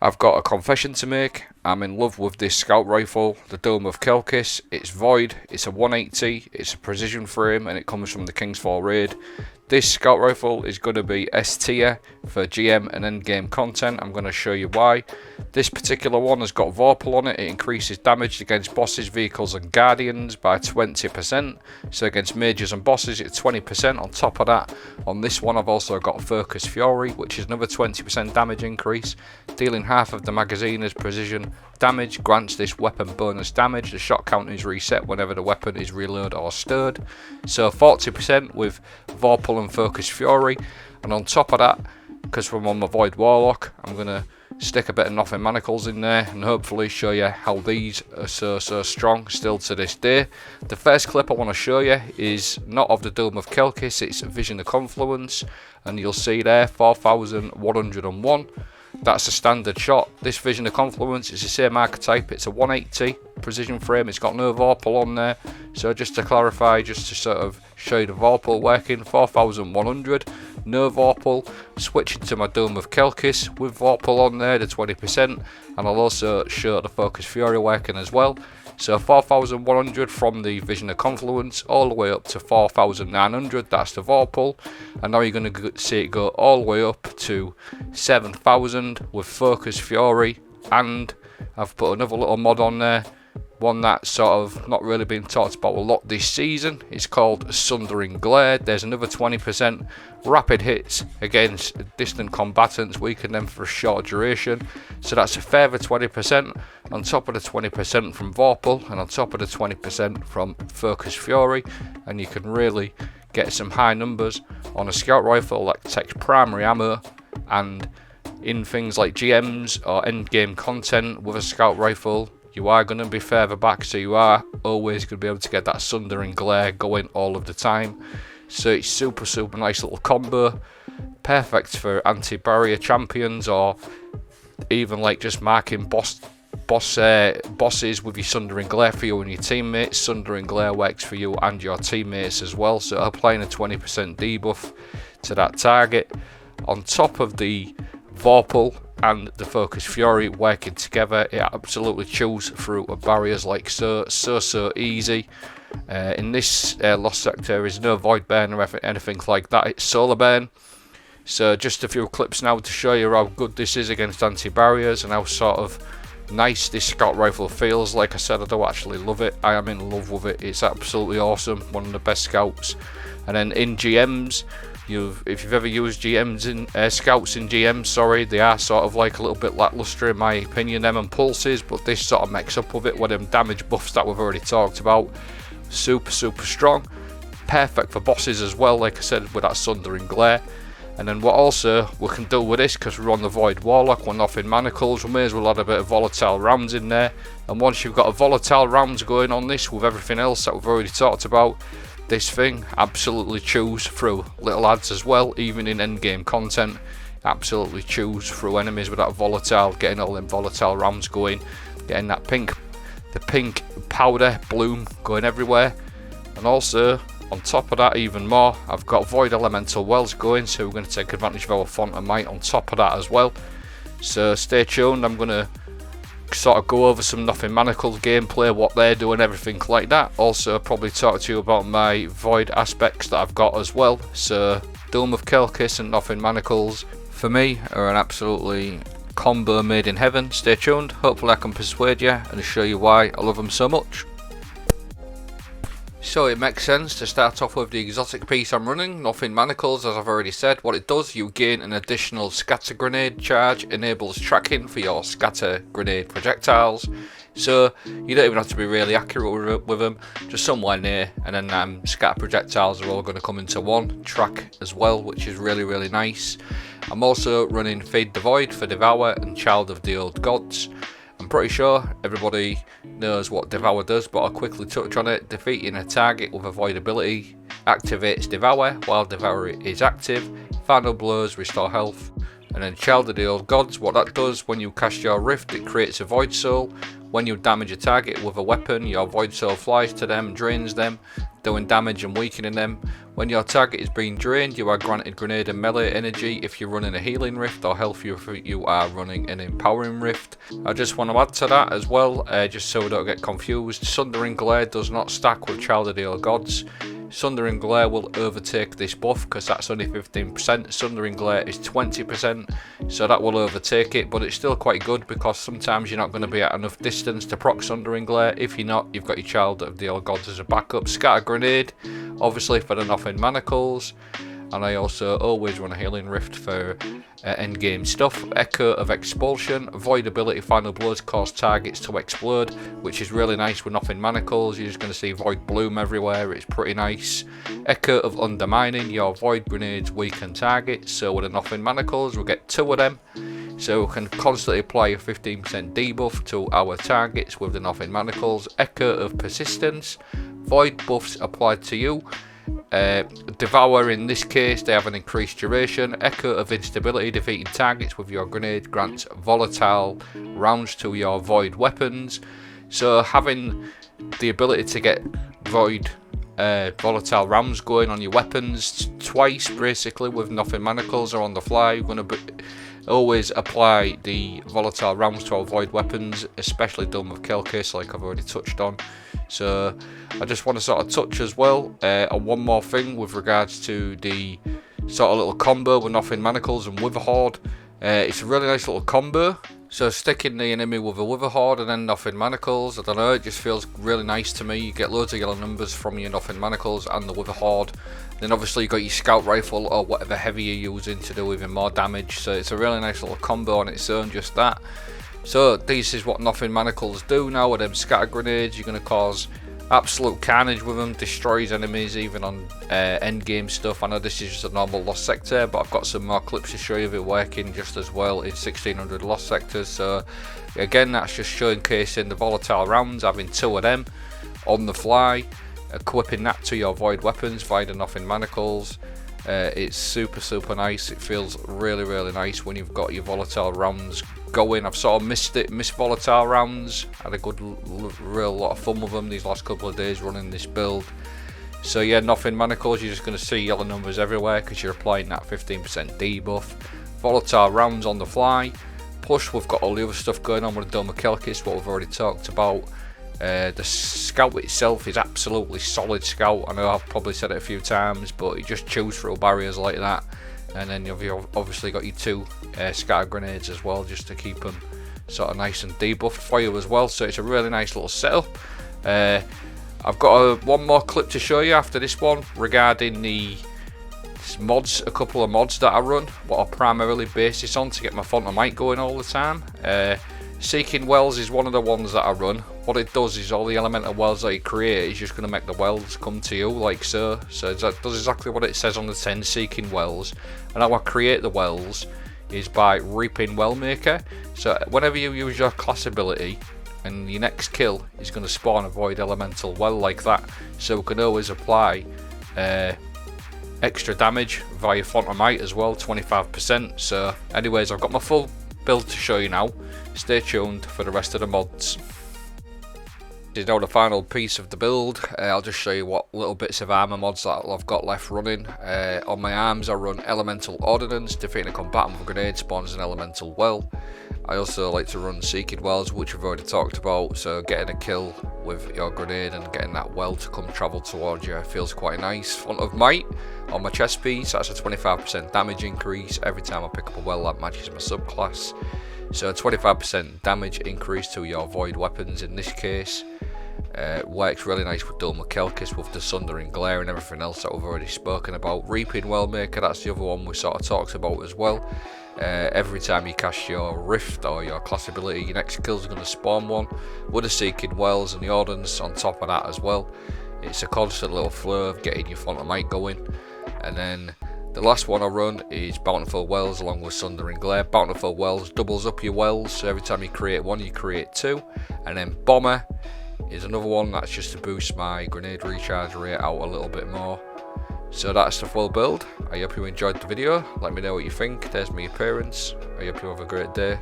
I've got a confession to make. I'm in love with this scout rifle, the Doom of Chelchis. It's void, it's a 180, it's a precision frame, and it comes from the King's Fall raid. This scout rifle is going to be S tier for GM and endgame content. I'm going to show you why. This particular one has got Vorpal on it. It increases damage against bosses, vehicles and guardians by 20%. So against mages and bosses it's 20%. On top of that, on this one I've also got Focus Fury, which is another 20% damage increase. Dealing half of the magazine as precision damage grants this weapon bonus damage. The shot count is reset whenever the weapon is reloaded or stirred. So 40% with Vorpal and Focus Fury. And on top of that, because I'm on my Void Warlock, I'm going to stick a bit of nothing Manacles in there and hopefully show you how these are so strong still to this day. The first clip I want to show you is not of the Doom of Chelchis, it's Vision of Confluence, and you'll see there 4101. That's a standard shot. This Vision of Confluence is the same archetype. It's a 180 precision frame. It's got no Vorpal on there. So just to clarify, just to sort of show you the Vorpal working, 4100, no Vorpal. Switching to my Doom of Chelchis with Vorpal on there, the 20%, and I'll also show the Focus Fury working as well. So 4100 from the Vision of Confluence all the way up to 4900, that's the Vorpal, and now you're going to see it go all the way up to 7000 with Focus Fury, and I've put another little mod on there, one that's sort of not really been talked about a lot this season. It's called Sundering Glare. There's another 20% rapid hits against distant combatants, weaken them for a short duration. So that's a further 20% on top of the 20% from Vorpal and on top of the 20% from Focus Fury, and you can really get some high numbers on a scout rifle that takes primary ammo. And in things like GMs or endgame content with a scout rifle, you are going to be further back, so you are always going to be able to get that Sundering Glare going all of the time. So it's super nice little combo, perfect for anti-barrier champions, or even like just marking bosses with your Sundering Glare for you and your teammates. Sundering Glare works for you and your teammates as well, so applying a 20% debuff to that target on top of the Vorpal and the Focus Fury working together. It absolutely chews through barriers like so easy. In this lost sector there is no void burn or anything like that, it's solar burn. So just a few clips now to show you how good this is against anti-barriers and how sort of nice this scout rifle feels. Like I said, I do actually love it. I am in love with it. It's absolutely awesome, one of the best scouts. And then in GMs, if you've ever used GMs in scouts in GMs, sorry, they are sort of like a little bit lackluster in my opinion, them and pulses, but this sort of makes up with it with them damage buffs that we've already talked about. Super strong, perfect for bosses as well, like I said, with that Sundering Glare. And then what also we can do with this, because we're on the Void Warlock, we're not in Manacles, we may as well add a bit of Volatile Rounds in there. And once you've got a Volatile Rounds going on this with everything else that we've already talked about, this thing absolutely chews through little ads as well, even in endgame content. Absolutely chews through enemies with that volatile, getting all them volatile rounds going, getting that pink powder bloom going everywhere. And also on top of that, even more, I've got Void Elemental Wells going, so we're going to take advantage of our Font of Might on top of that as well. So stay tuned, I'm going to sort of go over some Nothing Manacles gameplay, what they're doing, everything like that. Also probably talk to you about my Void aspects that I've got as well. So Doom of Chelchis and Nothing Manacles for me are an absolutely combo made in heaven. Stay tuned, hopefully I can persuade you and show you why I love them so much. So it makes sense to start off with the exotic piece I'm running, Nothing Manacles. As I've already said, what it does, you gain an additional scatter grenade charge, enables tracking for your scatter grenade projectiles, so you don't even have to be really accurate with them, just somewhere near, and then scatter projectiles are all going to come into one track as well, which is really nice. I'm also running Feed the Void for Devour and Child of the Old Gods. I'm pretty sure everybody knows what Devour does, but I'll quickly touch on it. Defeating a target with a Void ability activates Devour while Devour is active. Final blows restore health. And then Child of the Old Gods, what that does, when you cast your Rift, it creates a Void Soul. When you damage a target with a weapon, your Void Soul flies to them, drains them. doing damage and weakening them. When your target is being drained, you are granted grenade and melee energy if you're running a healing rift, or health if you are running an empowering rift. I just want to add to that as well, just so we don't get confused. Sundering Glare does not stack with Child of the Old Gods. Sundering Glare will overtake this buff because that's only 15%. Sundering Glare is 20%, so that will overtake it, but it's still quite good because sometimes you're not going to be at enough distance to proc Sundering Glare. If you're not, you've got your Child of the Old Gods as a backup. Scatter Grenade, obviously for the nothing Manacles, and I also always run a healing rift for end game stuff. Echo of Expulsion, Void ability Final Blows cause targets to explode, which is really nice with nothing Manacles. You're just going to see Void bloom everywhere, it's pretty nice. Echo of Undermining, your Void grenades weaken targets, so with the nothing Manacles we'll get 2 of them, so we can constantly apply a 15% debuff to our targets with the nothing Manacles. Echo of Persistence, Void buffs applied to you. Devour, in this case they have an increased duration. Echo of Instability, defeating targets with your grenade grants Volatile Rounds to your Void weapons. So having the ability to get Volatile Rounds going on your weapons twice basically with nothing Manacles or on the fly, you're going to always apply the Volatile Rounds to our Void weapons, especially Doom of Chelchis like I've already touched on. So I just want to sort of touch as well on one more thing with regards to the sort of little combo with nothing Manacles and Wither Horde. It's a really nice little combo. So sticking the enemy with a Wither Horde and then nothing Manacles, I don't know, it just feels really nice to me. You get loads of yellow numbers from your nothing Manacles and the Wither Horde. Then obviously you got your Scout Rifle or whatever heavy you're using to do even more damage. So it's a really nice little combo on its own, just that. So this is what nothing Manacles do now with them scatter grenades. You're going to cause absolute carnage with them, destroys enemies even on end game stuff. I know this is just a normal lost sector, but I've got some more clips to show you of it working just as well in 1600 lost sectors. So again, that's just showcasing the Volatile Rounds, having 2 of them on the fly, equipping that to your Void weapons via the nothing Manacles. It's super nice. It feels really nice when you've got your Volatile Rounds going. I've sort of missed Volatile Rounds. Had a good real lot of fun with them these last couple of days running this build. So yeah, nothing Manacles, you're just going to see yellow numbers everywhere because you're applying that 15% debuff. Volatile Rounds on the fly. Plus we've got all the other stuff going on with the Doom of Chelchis, what we've already talked about. The Scout itself is absolutely solid Scout. I know I've probably said it a few times, but you just chews through barriers like that. And then you've obviously got your 2 scatter grenades as well, just to keep them sort of nice and debuffed for you as well. So it's a really nice little setup. I've got one more clip to show you after this one regarding the mods, a couple of mods that I run, what I primarily base this on to get my font and mic going all the time. Seeking Wells is one of the ones that I run. What it does is all the elemental wells that you create is just going to make the wells come to you like so. So that does exactly what it says on the tin, Seeking Wells. And how I create the wells is by Reaping Wellmaker. So whenever you use your class ability and your next kill is going to spawn a Void Elemental well like that. So we can always apply extra damage via Font of Might as well, 25%. So anyways, I've got my full build to show you now. Stay tuned for the rest of the mods. This is now the final piece of the build. I'll just show you what little bits of armor mods that I've got left running. On my arms I run Elemental Ordnance, defeating a combatant with a grenade spawns an elemental well. I also like to run Seeking Wells, which we've already talked about, so getting a kill with your grenade and getting that well to come travel towards you feels quite nice. Font of Might on my chest piece, that's a 25% damage increase every time I pick up a well that matches my subclass. So 25% damage increase to your Void weapons in this case. Works really nice with Doom of Chelchis with the Sundering Glare and everything else that we've already spoken about. Reaping Wellmaker, that's the other one we sort of talked about as well. Every time you cast your Rift or your class ability, your next kill is going to spawn one with the Seeking Wells and the Ordnance on top of that as well. It's a constant little flow of getting your Font of Might going. And then the last one I run is Bountiful Wells along with Sundering Glare. Bountiful Wells doubles up your wells, so every time you create one you create 2. And then Bomber is another one, that's just to boost my grenade recharge rate out a little bit more. So that's the full build. I hope you enjoyed the video. Let me know what you think. There's my appearance. I hope you have a great day.